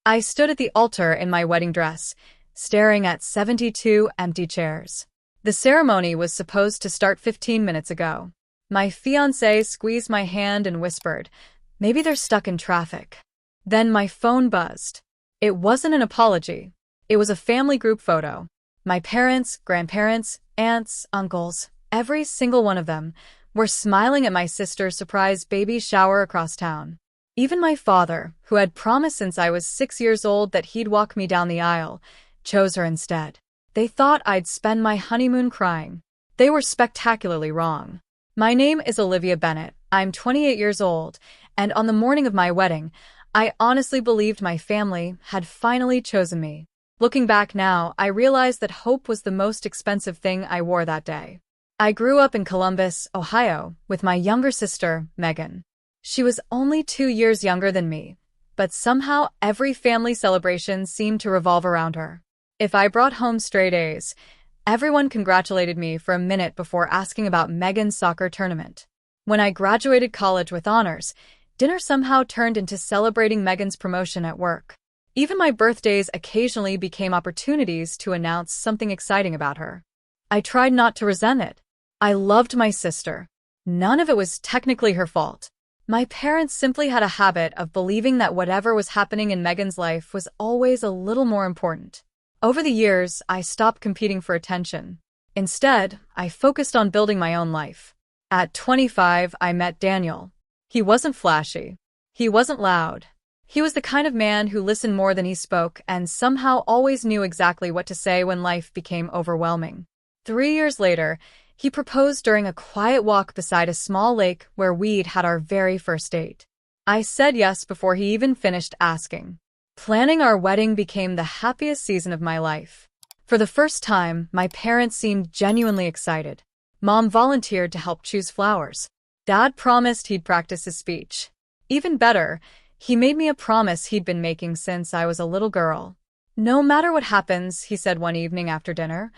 I stood at the altar in my wedding dress, staring at 72 empty chairs. The ceremony was supposed to start 15 minutes ago. My fiancé squeezed my hand and whispered, "Maybe they're stuck in traffic." Then my phone buzzed. It wasn't an apology. It was a family group photo. My parents, grandparents, aunts, uncles, every single one of them, were smiling at my sister's surprise baby shower across town. Even my father, who had promised since I was 6 years old that he'd walk me down the aisle, chose her instead. They thought I'd spend my honeymoon crying. They were spectacularly wrong. My name is Olivia Bennett. I'm 28 years old, and on the morning of my wedding, I honestly believed my family had finally chosen me. Looking back now, I realized that hope was the most expensive thing I wore that day. I grew up in Columbus, Ohio, with my younger sister, Megan. She was only 2 years younger than me, but somehow every family celebration seemed to revolve around her. If I brought home straight A's, everyone congratulated me for a minute before asking about Megan's soccer tournament. When I graduated college with honors, dinner somehow turned into celebrating Megan's promotion at work. Even my birthdays occasionally became opportunities to announce something exciting about her. I tried not to resent it. I loved my sister. None of it was technically her fault. My parents simply had a habit of believing that whatever was happening in Megan's life was always a little more important. Over the years, I stopped competing for attention. Instead, I focused on building my own life. At 25, I met Daniel. He wasn't flashy. He wasn't loud. He was the kind of man who listened more than he spoke and somehow always knew exactly what to say when life became overwhelming. 3 years later, he proposed during a quiet walk beside a small lake where we'd had our very first date. I said yes before he even finished asking. Planning our wedding became the happiest season of my life. For the first time, my parents seemed genuinely excited. Mom volunteered to help choose flowers. Dad promised he'd practice his speech. Even better, he made me a promise he'd been making since I was a little girl. "No matter what happens," he said one evening after dinner,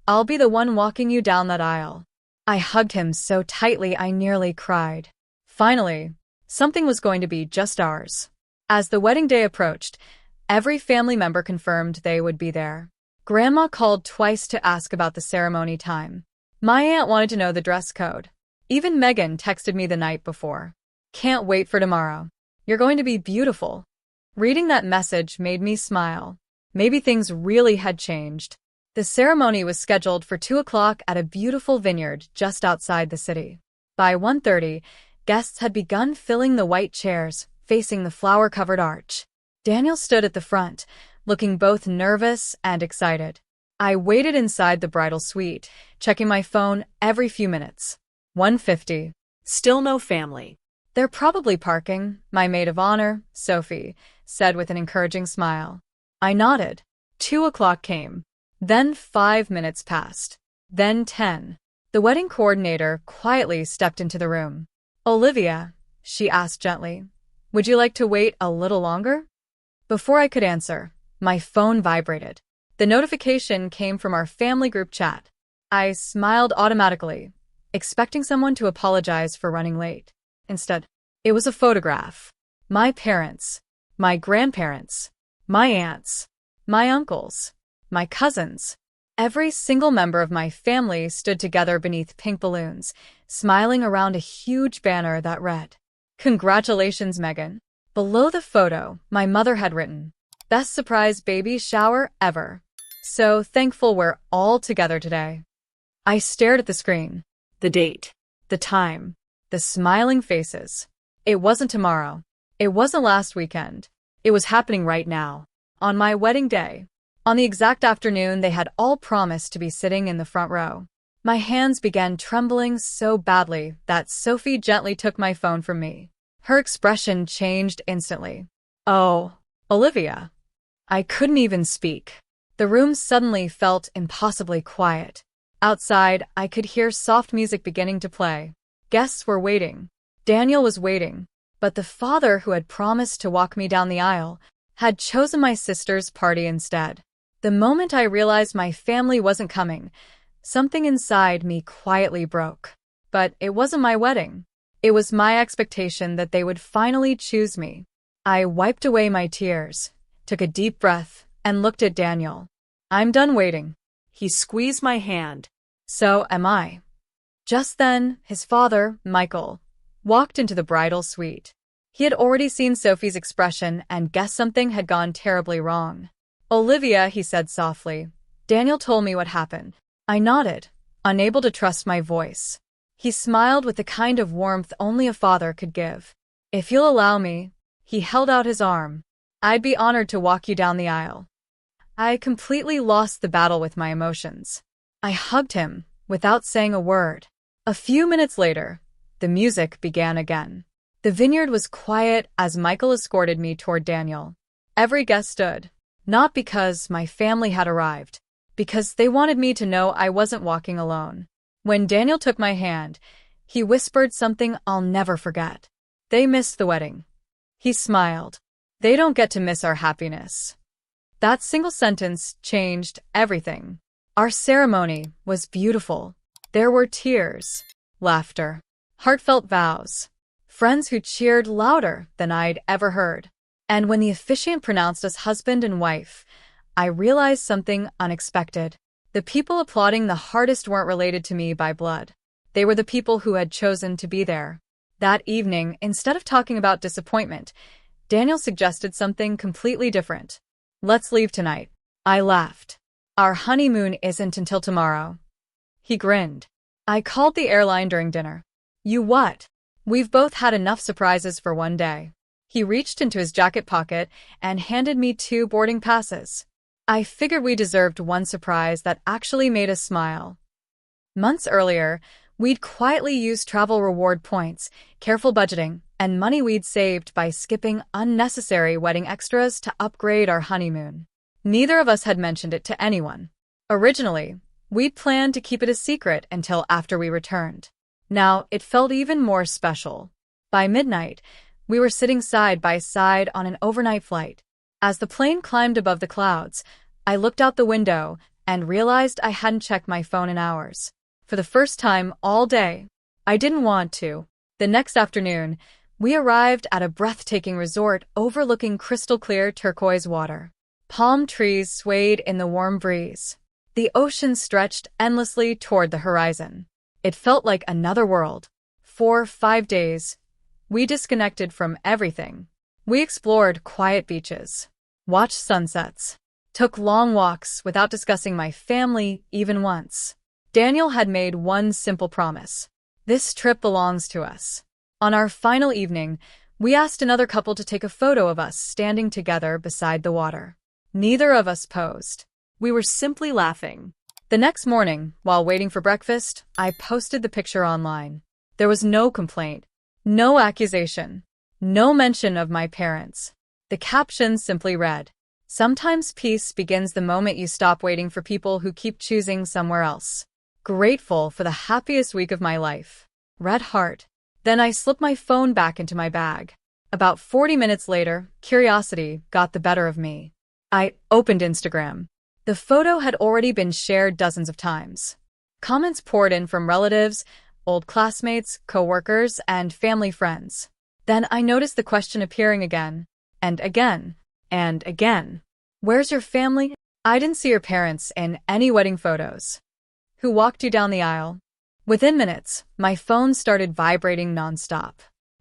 "I'll be the one walking you down that aisle." I hugged him so tightly I nearly cried. Finally, something was going to be just ours. As the wedding day approached, every family member confirmed they would be there. Grandma called twice to ask about the ceremony time. My aunt wanted to know the dress code. Even Megan texted me the night before. "Can't wait for tomorrow. You're going to be beautiful." Reading that message made me smile. Maybe things really had changed. The ceremony was scheduled for 2 o'clock at a beautiful vineyard just outside the city. By 1:30, guests had begun filling the white chairs, facing the flower-covered arch. Daniel stood at the front, looking both nervous and excited. I waited inside the bridal suite, checking my phone every few minutes. 1:50. Still no family. "They're probably parking," my maid of honor, Sophie, said with an encouraging smile. I nodded. 2 o'clock came. Then 5 minutes passed. Then 10. The wedding coordinator quietly stepped into the room. "Olivia," she asked gently, "would you like to wait a little longer?" Before I could answer, my phone vibrated. The notification came from our family group chat. I smiled automatically, expecting someone to apologize for running late. Instead, it was a photograph. My parents, my grandparents, my aunts, my uncles, my cousins. Every single member of my family stood together beneath pink balloons, smiling around a huge banner that read, "Congratulations, Megan." Below the photo, my mother had written, "Best surprise baby shower ever. So thankful we're all together today." I stared at the screen. The date. The time. The smiling faces. It wasn't tomorrow. It wasn't last weekend. It was happening right now. On my wedding day. On the exact afternoon they had all promised to be sitting in the front row. My hands began trembling so badly that Sophie gently took my phone from me. Her expression changed instantly. "Oh, Olivia." I couldn't even speak. The room suddenly felt impossibly quiet. Outside, I could hear soft music beginning to play. Guests were waiting. Daniel was waiting. But the father who had promised to walk me down the aisle had chosen my sister's party instead. The moment I realized my family wasn't coming, something inside me quietly broke. But it wasn't my wedding. It was my expectation that they would finally choose me. I wiped away my tears, took a deep breath, and looked at Daniel. I'm done waiting. He squeezed my hand. So am I. Just then, his father, Michael, walked into the bridal suite. He had already seen Sophie's expression and guessed something had gone terribly wrong. Olivia, he said softly, Daniel told me what happened. I nodded, unable to trust my voice. He smiled with the kind of warmth only a father could give. If you'll allow me, he held out his arm. I'd be honored to walk you down the aisle. I completely lost the battle with my emotions. I hugged him, without saying a word. A few minutes later, the music began again. The vineyard was quiet as Michael escorted me toward Daniel. Every guest stood, not because my family had arrived, because they wanted me to know I wasn't walking alone. When Daniel took my hand, he whispered something I'll never forget. They missed the wedding. He smiled. They don't get to miss our happiness. That single sentence changed everything. Our ceremony was beautiful. There were tears, laughter, heartfelt vows, friends who cheered louder than I'd ever heard. And when the officiant pronounced us husband and wife, I realized something unexpected. The people applauding the hardest weren't related to me by blood. They were the people who had chosen to be there. That evening, instead of talking about disappointment, Daniel suggested something completely different. Let's leave tonight. I laughed. Our honeymoon isn't until tomorrow. He grinned. I called the airline during dinner. You what? We've both had enough surprises for one day. He reached into his jacket pocket and handed me 2 boarding passes. I figured we deserved one surprise that actually made us smile. Months earlier, we'd quietly used travel reward points, careful budgeting, and money we'd saved by skipping unnecessary wedding extras to upgrade our honeymoon. Neither of us had mentioned it to anyone. Originally, we'd planned to keep it a secret until after we returned. Now, it felt even more special. By midnight, we were sitting side by side on an overnight flight. As the plane climbed above the clouds, I looked out the window and realized I hadn't checked my phone in hours. For the first time all day, I didn't want to. The next afternoon, we arrived at a breathtaking resort overlooking crystal-clear turquoise water. Palm trees swayed in the warm breeze. The ocean stretched endlessly toward the horizon. It felt like another world. For 5 days, we disconnected from everything. We explored quiet beaches, watched sunsets, took long walks without discussing my family even once. Daniel had made one simple promise. This trip belongs to us. On our final evening, we asked another couple to take a photo of us standing together beside the water. Neither of us posed. We were simply laughing. The next morning, while waiting for breakfast, I posted the picture online. There was no complaint, no accusation, no mention of my parents. The caption simply read, "Sometimes peace begins the moment you stop waiting for people who keep choosing somewhere else. Grateful for the happiest week of my life. Red heart." Then I slipped my phone back into my bag. About 40 minutes later, curiosity got the better of me. I opened Instagram. The photo had already been shared dozens of times. Comments poured in from relatives, old classmates, coworkers, and family friends. Then I noticed the question appearing again, and again, and again. Where's your family? I didn't see your parents in any wedding photos. Who walked you down the aisle? Within minutes, my phone started vibrating nonstop.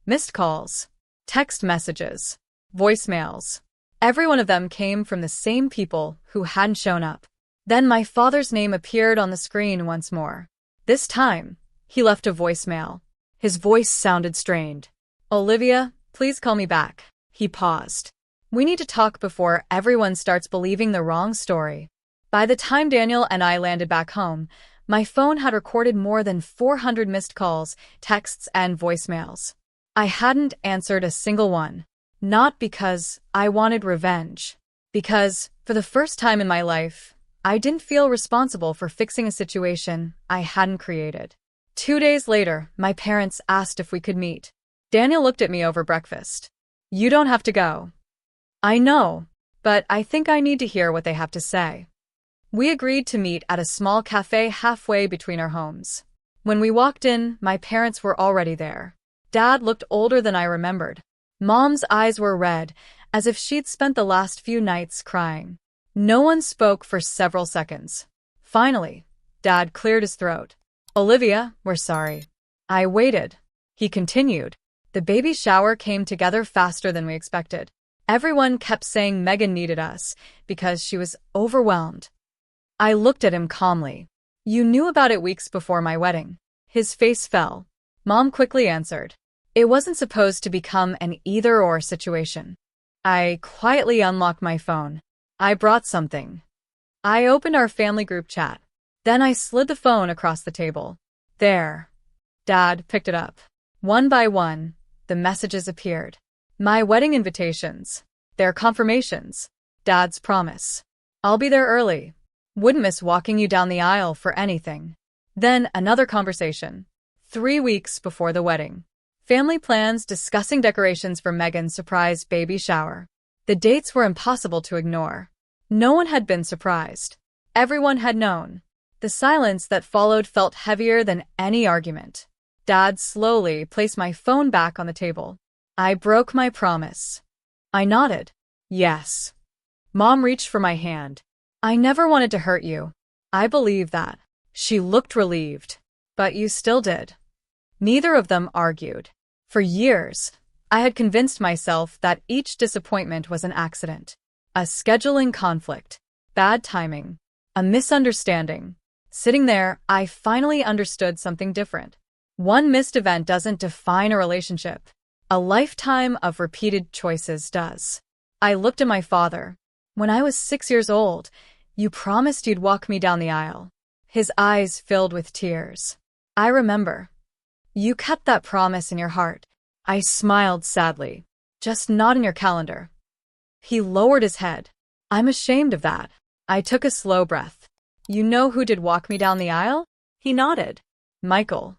Missed calls, text messages, voicemails. Every one of them came from the same people who hadn't shown up. Then my father's name appeared on the screen once more. This time, he left a voicemail. His voice sounded strained. "Olivia, please call me back." He paused. "We need to talk before everyone starts believing the wrong story." By the time Daniel and I landed back home, my phone had recorded more than 400 missed calls, texts, and voicemails. I hadn't answered a single one. Not because I wanted revenge. Because, for the first time in my life, I didn't feel responsible for fixing a situation I hadn't created. 2 days later, my parents asked if we could meet. Daniel looked at me over breakfast. "You don't have to go." "I know, but I think I need to hear what they have to say." We agreed to meet at a small cafe halfway between our homes. When we walked in, my parents were already there. Dad looked older than I remembered. Mom's eyes were red, as if she'd spent the last few nights crying. No one spoke for several seconds. Finally, Dad cleared his throat. "Olivia, we're sorry." I waited. He continued. "The baby shower came together faster than we expected. Everyone kept saying Megan needed us because she was overwhelmed." I looked at him calmly. "You knew about it weeks before my wedding." His face fell. Mom quickly answered. "It wasn't supposed to become an either-or situation." I quietly unlocked my phone. I brought something. I opened our family group chat. Then I slid the phone across the table. There. Dad picked it up. One by one, the messages appeared. My wedding invitations. Their confirmations. Dad's promise. "I'll be there early. Wouldn't miss walking you down the aisle for anything." Then another conversation. 3 weeks before the wedding. Family plans discussing decorations for Megan's surprise baby shower. The dates were impossible to ignore. No one had been surprised. Everyone had known. The silence that followed felt heavier than any argument. Dad slowly placed my phone back on the table. I broke my promise. I nodded. Yes. Mom reached for my hand. "I never wanted to hurt you. I believe that." She looked relieved. "But you still did." Neither of them argued. For years, I had convinced myself that each disappointment was an accident. A scheduling conflict. Bad timing. A misunderstanding. Sitting there, I finally understood something different. One missed event doesn't define a relationship. A lifetime of repeated choices does. I looked at my father. "When I was 6 years old, you promised you'd walk me down the aisle." His eyes filled with tears. "I remember." "You kept that promise in your heart." I smiled sadly. "Just not in your calendar." He lowered his head. "I'm ashamed of that." I took a slow breath. "You know who did walk me down the aisle?" He nodded. "Michael.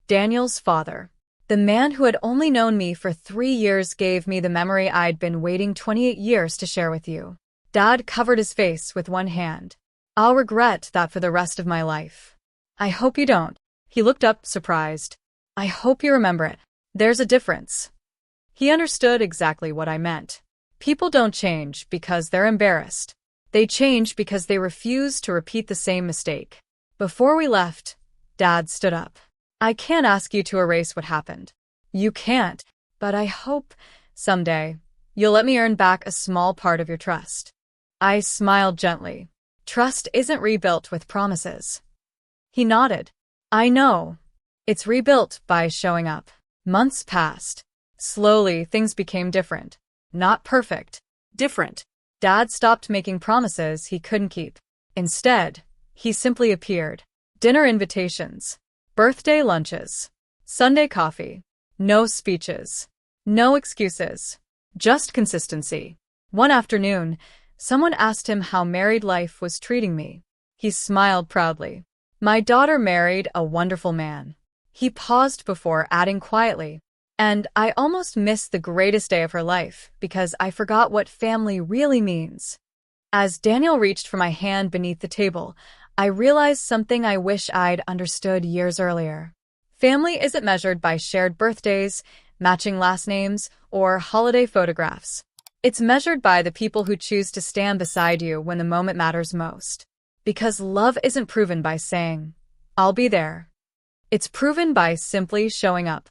Daniel's father. The man who had only known me for 3 years gave me the memory I'd been waiting 28 years to share with you." Dad covered his face with one hand. "I'll regret that for the rest of my life." "I hope you don't." He looked up, surprised. "I hope you remember it. There's a difference." He understood exactly what I meant. People don't change because they're embarrassed. They change because they refuse to repeat the same mistake. Before we left, Dad stood up. "I can't ask you to erase what happened." "You can't, but I hope someday you'll let me earn back a small part of your trust." I smiled gently. "Trust isn't rebuilt with promises." He nodded. "I know. It's rebuilt by showing up." Months passed. Slowly, things became different. Not perfect. Different. Dad stopped making promises he couldn't keep. Instead, he simply appeared. Dinner invitations. Birthday lunches. Sunday coffee. No speeches. No excuses. Just consistency. One afternoon, someone asked him how married life was treating me. He smiled proudly. "My daughter married a wonderful man." He paused before adding quietly, "And I almost missed the greatest day of her life because I forgot what family really means." As Daniel reached for my hand beneath the table, I realized something I wish I'd understood years earlier. Family isn't measured by shared birthdays, matching last names, or holiday photographs. It's measured by the people who choose to stand beside you when the moment matters most. Because love isn't proven by saying, "I'll be there." It's proven by simply showing up.